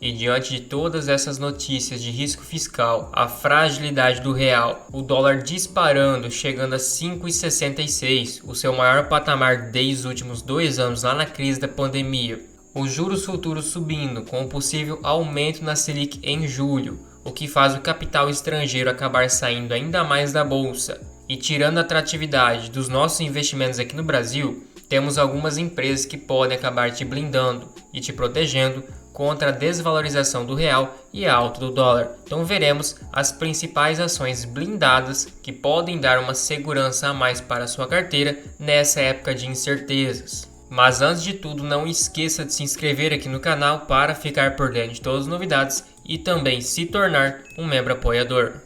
E diante de todas essas notícias de risco fiscal, a fragilidade do real, o dólar disparando, chegando a 5,66, o seu maior patamar desde os últimos 2 anos lá na crise da pandemia, os juros futuros subindo com o possível aumento na Selic em julho, o que faz o capital estrangeiro acabar saindo ainda mais da bolsa e tirando a atratividade dos nossos investimentos aqui no Brasil, temos algumas empresas que podem acabar te blindando e te protegendo contra a desvalorização do real e a alta do dólar. Então veremos as principais ações blindadas que podem dar uma segurança a mais para a sua carteira nessa época de incertezas. Mas antes de tudo, não esqueça de se inscrever aqui no canal para ficar por dentro de todas as novidades e também se tornar um membro apoiador.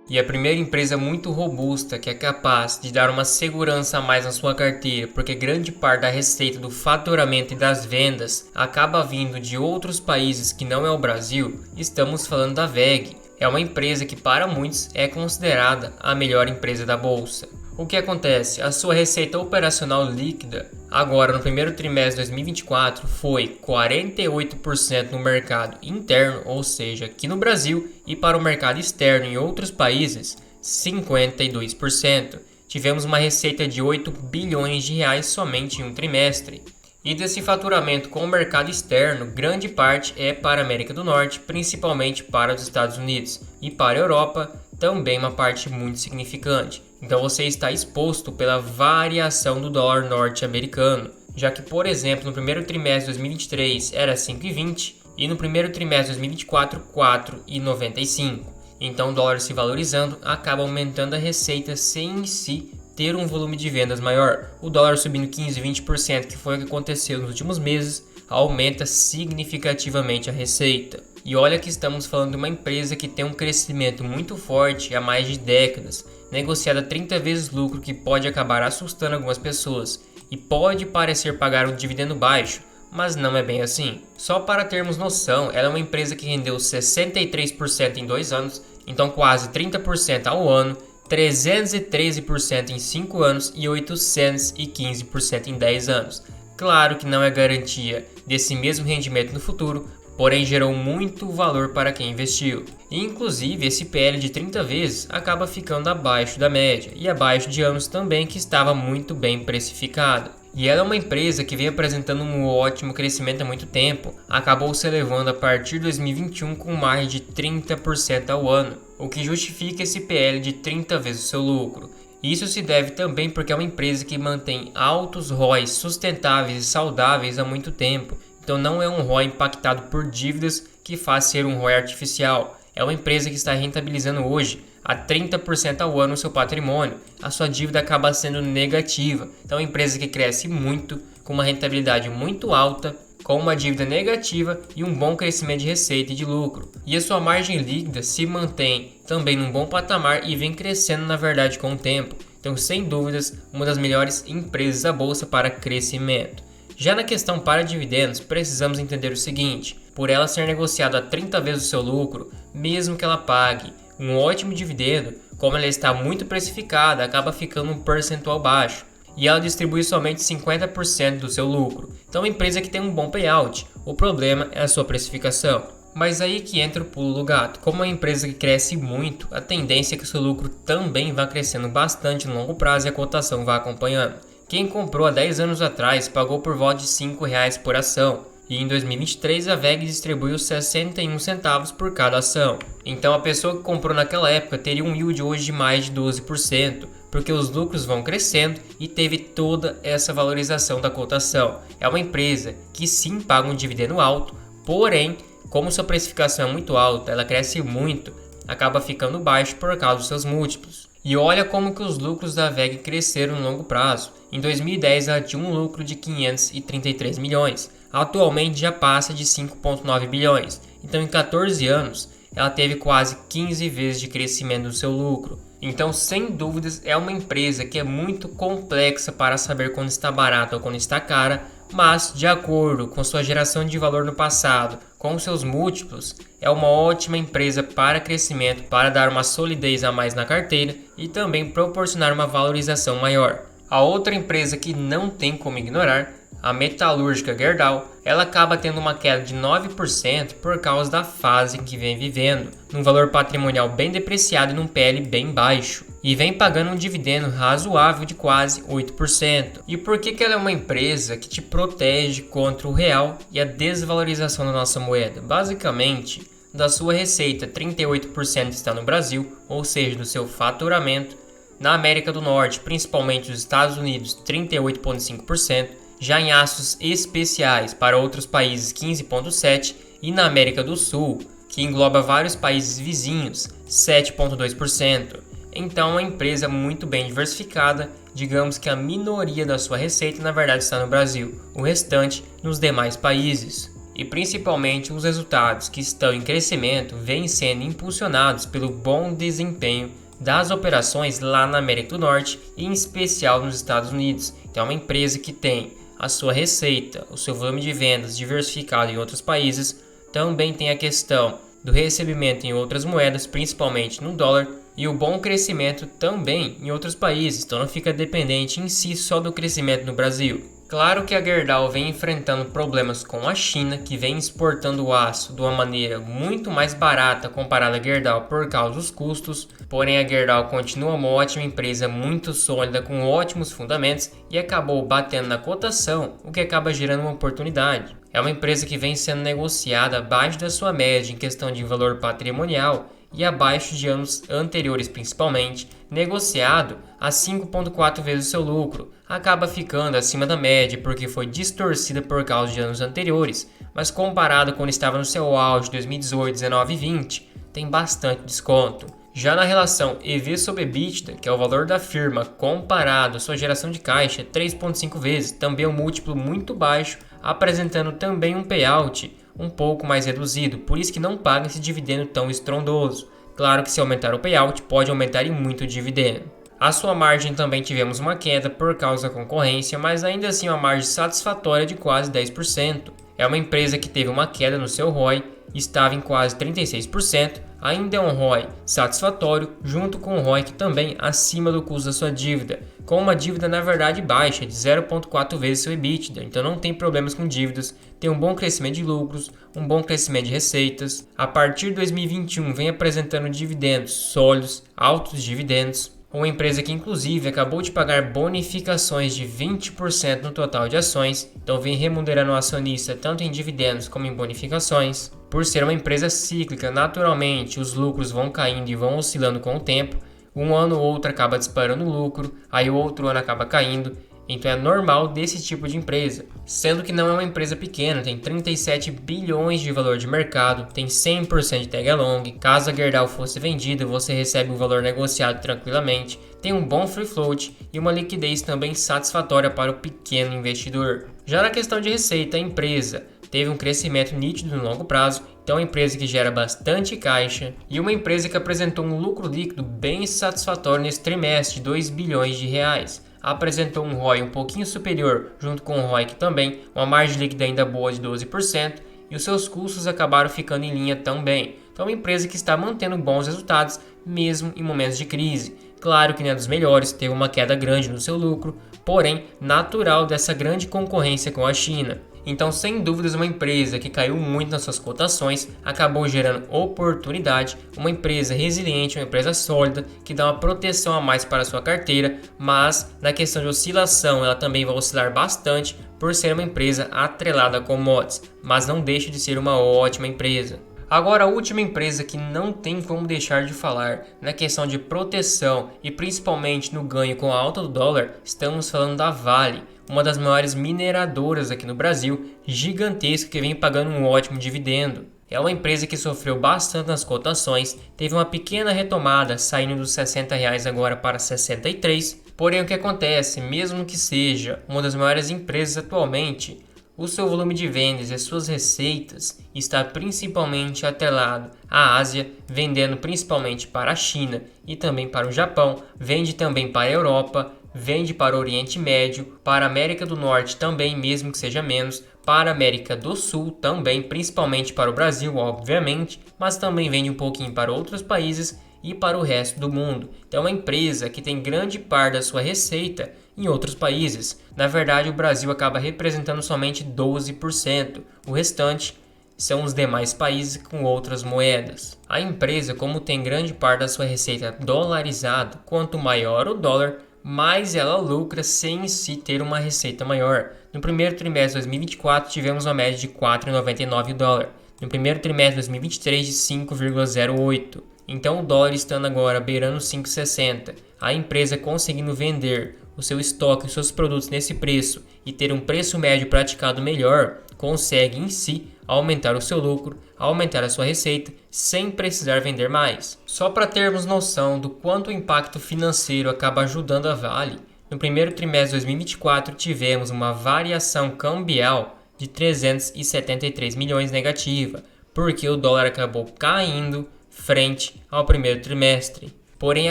E a primeira empresa muito robusta que é capaz de dar uma segurança a mais na sua carteira, porque grande parte da receita do faturamento e das vendas acaba vindo de outros países que não é o Brasil, estamos falando da WEG. É uma empresa que para muitos é considerada a melhor empresa da bolsa. O que acontece? A sua receita operacional líquida, agora no primeiro trimestre de 2024, foi 48% no mercado interno, ou seja, aqui no Brasil, e para o mercado externo em outros países, 52%. Tivemos uma receita de 8 bilhões de reais somente em um trimestre. E desse faturamento com o mercado externo, grande parte é para a América do Norte, principalmente para os Estados Unidos, e para a Europa, também uma parte muito significante. Então você está exposto pela variação do dólar norte-americano, já que, por exemplo, no primeiro trimestre de 2023 era 5,20 e no primeiro trimestre de 2024 4,95. Então o dólar se valorizando acaba aumentando a receita sem em si ter um volume de vendas maior. O dólar subindo 15, 20%, que foi o que aconteceu nos últimos meses, aumenta significativamente a receita. E olha que estamos falando de uma empresa que tem um crescimento muito forte há mais de décadas, negociada 30 vezes lucro, que pode acabar assustando algumas pessoas e pode parecer pagar um dividendo baixo, mas não é bem assim. Só para termos noção, ela é uma empresa que rendeu 63% em 2 anos, então quase 30% ao ano, 313% em 5 anos e 815% em 10 anos. Claro que não é garantia desse mesmo rendimento no futuro, porém gerou muito valor para quem investiu. E, inclusive, esse PL de 30 vezes acaba ficando abaixo da média e abaixo de anos também que estava muito bem precificado. E ela é uma empresa que vem apresentando um ótimo crescimento há muito tempo, acabou se elevando a partir de 2021 com mais de 30% ao ano, o que justifica esse PL de 30 vezes o seu lucro. Isso se deve também porque é uma empresa que mantém altos ROIs sustentáveis e saudáveis há muito tempo. Então não é um ROI impactado por dívidas que faz ser um ROI artificial. É uma empresa que está rentabilizando hoje a 30% ao ano o seu patrimônio. A sua dívida acaba sendo negativa. Então é uma empresa que cresce muito, com uma rentabilidade muito alta, com uma dívida negativa e um bom crescimento de receita e de lucro. E a sua margem líquida se mantém também num bom patamar e vem crescendo na verdade com o tempo. Então sem dúvidas, uma das melhores empresas da bolsa para crescimento. Já na questão para dividendos, precisamos entender o seguinte: por ela ser negociada a 30 vezes o seu lucro, mesmo que ela pague um ótimo dividendo, como ela está muito precificada, acaba ficando um percentual baixo. E ela distribui somente 50% do seu lucro. Então é uma empresa que tem um bom payout. O problema é a sua precificação. Mas aí que entra o pulo do gato. Como é uma empresa que cresce muito, a tendência é que o seu lucro também vá crescendo bastante no longo prazo e a cotação vá acompanhando. Quem comprou há 10 anos atrás pagou por volta de R$ 5,00 por ação. E em 2023 a WEG distribuiu 61 centavos por cada ação. Então a pessoa que comprou naquela época teria um yield hoje de mais de 12%, porque os lucros vão crescendo e teve toda essa valorização da cotação. É uma empresa que sim paga um dividendo alto, porém, como sua precificação é muito alta, ela cresce muito, acaba ficando baixo por causa dos seus múltiplos. E olha como que os lucros da WEG cresceram no longo prazo. Em 2010 ela tinha um lucro de 533 milhões. Atualmente já passa de 5,9 bilhões. Então em 14 anos ela teve quase 15 vezes de crescimento do seu lucro. Então sem dúvidas é uma empresa que é muito complexa para saber quando está barata ou quando está cara, mas de acordo com sua geração de valor no passado, com seus múltiplos, é uma ótima empresa para crescimento, para dar uma solidez a mais na carteira e também proporcionar uma valorização maior. A outra empresa que não tem como ignorar a metalúrgica Gerdau, ela acaba tendo uma queda de 9% por causa da fase que vem vivendo, num valor patrimonial bem depreciado e num PL bem baixo, e vem pagando um dividendo razoável de quase 8%. E por que ela é uma empresa que te protege contra o real e a desvalorização da nossa moeda? Basicamente, da sua receita, 38% está no Brasil, ou seja, do seu faturamento. Na América do Norte, principalmente os Estados Unidos, 38,5%. Já em aços especiais para outros países, 15,7%. E na América do Sul, que engloba vários países vizinhos, 7,2%. Então, é uma empresa muito bem diversificada. Digamos que a minoria da sua receita, na verdade, está no Brasil, o restante nos demais países. E principalmente os resultados que estão em crescimento vêm sendo impulsionados pelo bom desempenho das operações lá na América do Norte e em especial nos Estados Unidos. Então é uma empresa que tem a sua receita, o seu volume de vendas diversificado em outros países, também tem a questão do recebimento em outras moedas, principalmente no dólar, e o bom crescimento também em outros países, então não fica dependente em si só do crescimento no Brasil. Claro que a Gerdau vem enfrentando problemas com a China, que vem exportando o aço de uma maneira muito mais barata comparada à Gerdau por causa dos custos, porém a Gerdau continua uma ótima empresa muito sólida com ótimos fundamentos e acabou batendo na cotação, o que acaba gerando uma oportunidade. É uma empresa que vem sendo negociada abaixo da sua média em questão de valor patrimonial e abaixo de anos anteriores principalmente, negociado a 5,4 vezes o seu lucro, acaba ficando acima da média porque foi distorcida por causa de anos anteriores, mas comparado quando estava no seu auge 2018, 19 e 20, tem bastante desconto. Já na relação EV sobre EBITDA, que é o valor da firma comparado à sua geração de caixa, 3,5 vezes, também é um múltiplo muito baixo, apresentando também um payout um pouco mais reduzido, por isso que não paga esse dividendo tão estrondoso. Claro que se aumentar o payout, pode aumentar e muito o dividendo. A sua margem também tivemos uma queda por causa da concorrência, mas ainda assim uma margem satisfatória de quase 10%. É uma empresa que teve uma queda no seu ROI, estava em quase 36%, ainda é um ROI satisfatório, junto com um ROI que também acima do custo da sua dívida, com uma dívida na verdade baixa, de 0,4 vezes seu EBITDA, então não tem problemas com dívidas, tem um bom crescimento de lucros, um bom crescimento de receitas. A partir de 2021 vem apresentando dividendos sólidos, altos dividendos. Uma empresa que inclusive acabou de pagar bonificações de 20% no total de ações, então vem remunerando o acionista tanto em dividendos como em bonificações. Por ser uma empresa cíclica, naturalmente os lucros vão caindo e vão oscilando com o tempo. Um ano ou outro acaba disparando o lucro, aí o outro ano acaba caindo. Então é normal desse tipo de empresa, sendo que não é uma empresa pequena, tem 37 bilhões de valor de mercado, tem 100% de tag along, caso a Gerdau fosse vendida você recebe um valor negociado tranquilamente, tem um bom free float e uma liquidez também satisfatória para o pequeno investidor. Já na questão de receita, a empresa teve um crescimento nítido no longo prazo, então é uma empresa que gera bastante caixa e uma empresa que apresentou um lucro líquido bem satisfatório nesse trimestre de 2 bilhões de reais. Apresentou um ROI um pouquinho superior, junto com um ROIC também, uma margem líquida ainda boa de 12%, e os seus custos acabaram ficando em linha também. Então é uma empresa que está mantendo bons resultados, mesmo em momentos de crise. Claro que não é dos melhores, teve uma queda grande no seu lucro, porém natural dessa grande concorrência com a China. Então, sem dúvidas, uma empresa que caiu muito nas suas cotações acabou gerando oportunidade, uma empresa resiliente, uma empresa sólida, que dá uma proteção a mais para a sua carteira, mas na questão de oscilação ela também vai oscilar bastante por ser uma empresa atrelada a commodities, mas não deixa de ser uma ótima empresa. Agora, a última empresa que não tem como deixar de falar na questão de proteção e principalmente no ganho com a alta do dólar, estamos falando da Vale, uma das maiores mineradoras aqui no Brasil, gigantesca, que vem pagando um ótimo dividendo. É uma empresa que sofreu bastante nas cotações, teve uma pequena retomada saindo dos R$60 agora para 63. Porém, o que acontece, mesmo que seja uma das maiores empresas atualmente, o seu volume de vendas e as suas receitas está principalmente atrelado à Ásia, vendendo principalmente para a China e também para o Japão, vende também para a Europa, vende para o Oriente Médio, para a América do Norte também, mesmo que seja menos, para a América do Sul também, principalmente para o Brasil, obviamente, mas também vende um pouquinho para outros países e para o resto do mundo. Então é uma empresa que tem grande parte da sua receita em outros países. Na verdade, o Brasil acaba representando somente 12%. O restante são os demais países com outras moedas. A empresa, como tem grande parte da sua receita dolarizada, quanto maior o dólar, mais ela lucra sem em si ter uma receita maior. No primeiro trimestre de 2024, tivemos uma média de 4,99 o dólar. No primeiro trimestre de 2023, de 5,08. Então, o dólar estando agora beirando 5,60, a empresa conseguindo vender o seu estoque, os seus produtos nesse preço e ter um preço médio praticado melhor, consegue em si aumentar o seu lucro, aumentar a sua receita, sem precisar vender mais. Só para termos noção do quanto o impacto financeiro acaba ajudando a Vale, no primeiro trimestre de 2024 tivemos uma variação cambial de 373 milhões negativa, porque o dólar acabou caindo frente ao primeiro trimestre. Porém,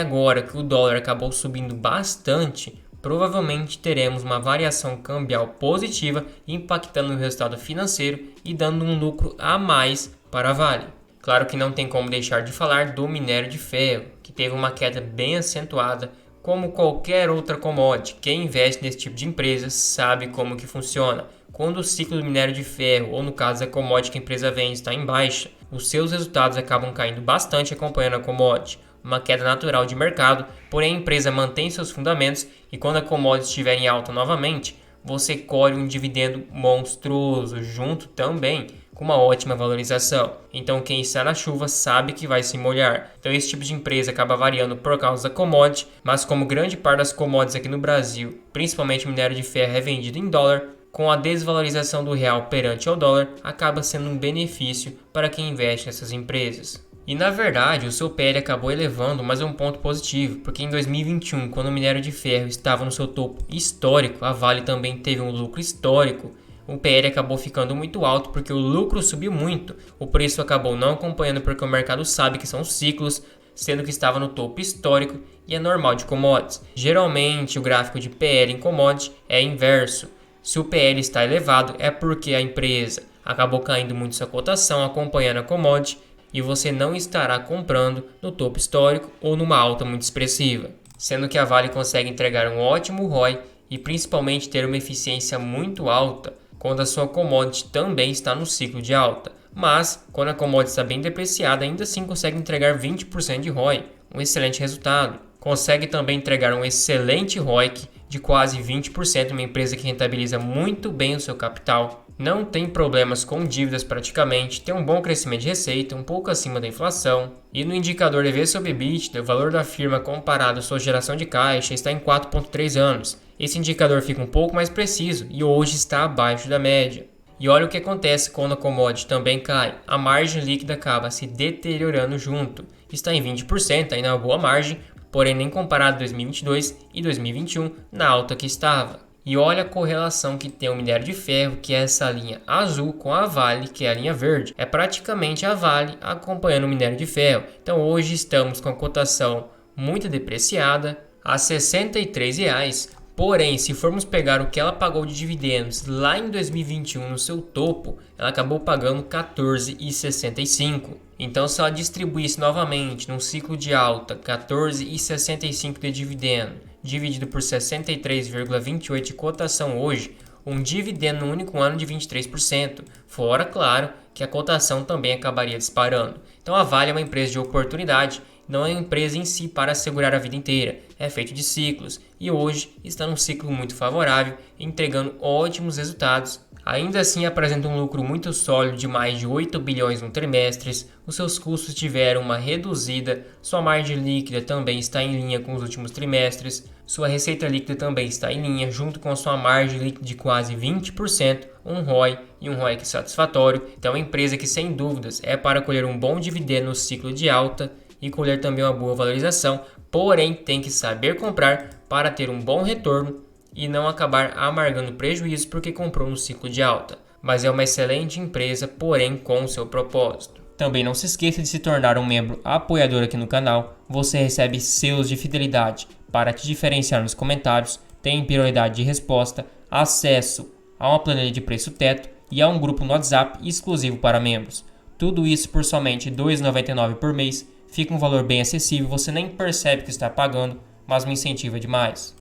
agora que o dólar acabou subindo bastante, provavelmente teremos uma variação cambial positiva impactando o resultado financeiro e dando um lucro a mais para a Vale. Claro que não tem como deixar de falar do minério de ferro, que teve uma queda bem acentuada, como qualquer outra commodity. Quem investe nesse tipo de empresa sabe como que funciona. Quando o ciclo do minério de ferro, ou no caso a commodity que a empresa vende, está em baixa, os seus resultados acabam caindo bastante acompanhando a commodity. Uma queda natural de mercado, porém a empresa mantém seus fundamentos e quando a commodity estiver em alta novamente, você colhe um dividendo monstruoso, junto também com uma ótima valorização. Então quem está na chuva sabe que vai se molhar. Então esse tipo de empresa acaba variando por causa da commodity, mas como grande parte das commodities aqui no Brasil, principalmente o minério de ferro, é vendido em dólar, com a desvalorização do real perante ao dólar, acaba sendo um benefício para quem investe nessas empresas. E na verdade, o seu PL acabou elevando, mas é um ponto positivo, porque em 2021, quando o minério de ferro estava no seu topo histórico, a Vale também teve um lucro histórico. O PL acabou ficando muito alto porque o lucro subiu muito, o preço acabou não acompanhando porque o mercado sabe que são ciclos, sendo que estava no topo histórico e é normal de commodities. Geralmente, o gráfico de PL em commodity é inverso. Se o PL está elevado, é porque a empresa acabou caindo muito sua cotação acompanhando a commodity e você não estará comprando no topo histórico ou numa alta muito expressiva. Sendo que a Vale consegue entregar um ótimo ROI e principalmente ter uma eficiência muito alta quando a sua commodity também está no ciclo de alta. Mas, quando a commodity está bem depreciada, ainda assim consegue entregar 20% de ROI, um excelente resultado. Consegue também entregar um excelente ROIC de quase 20%, uma empresa que rentabiliza muito bem o seu capital, não tem problemas com dívidas praticamente, tem um bom crescimento de receita, um pouco acima da inflação, e no indicador EV sobre EBITDA, o valor da firma comparado à sua geração de caixa está em 4,3 anos. Esse indicador fica um pouco mais preciso e hoje está abaixo da média. E olha o que acontece quando a commodity também cai, a margem líquida acaba se deteriorando junto, está em 20%, ainda é uma boa margem, porém nem comparado 2022 e 2021 na alta que estava. E olha a correlação que tem o minério de ferro, que é essa linha azul, com a Vale, que é a linha verde. É praticamente a Vale acompanhando o minério de ferro. Então hoje estamos com a cotação muito depreciada, a R$ 63. Porém, se formos pegar o que ela pagou de dividendos lá em 2021 no seu topo, ela acabou pagando R$ 14,65. Então, se ela distribuísse novamente num ciclo de alta R$ 14,65 de dividendo, dividido por 63,28 de cotação hoje, um dividendo no único ano de 23%. Fora, claro, que a cotação também acabaria disparando. Então, a Vale é uma empresa de oportunidade, não é uma empresa em si para assegurar a vida inteira, é feito de ciclos e hoje está num ciclo muito favorável, entregando ótimos resultados. Ainda assim apresenta um lucro muito sólido de mais de 8 bilhões no trimestre, os seus custos tiveram uma reduzida, sua margem líquida também está em linha com os últimos trimestres, sua receita líquida também está em linha, junto com a sua margem líquida de quase 20%, um ROI e um ROIC satisfatório. Então é uma empresa que sem dúvidas é para colher um bom dividendo no ciclo de alta e colher também uma boa valorização, porém tem que saber comprar para ter um bom retorno e não acabar amargando prejuízo porque comprou no ciclo de alta. Mas é uma excelente empresa, porém com o seu propósito. Também não se esqueça de se tornar um membro apoiador aqui no canal. Você recebe selos de fidelidade para te diferenciar nos comentários, tem prioridade de resposta, acesso a uma planilha de preço teto e a um grupo no WhatsApp exclusivo para membros. Tudo isso por somente R$ 2,99 por mês. Fica um valor bem acessível, você nem percebe que está pagando, mas me incentiva demais.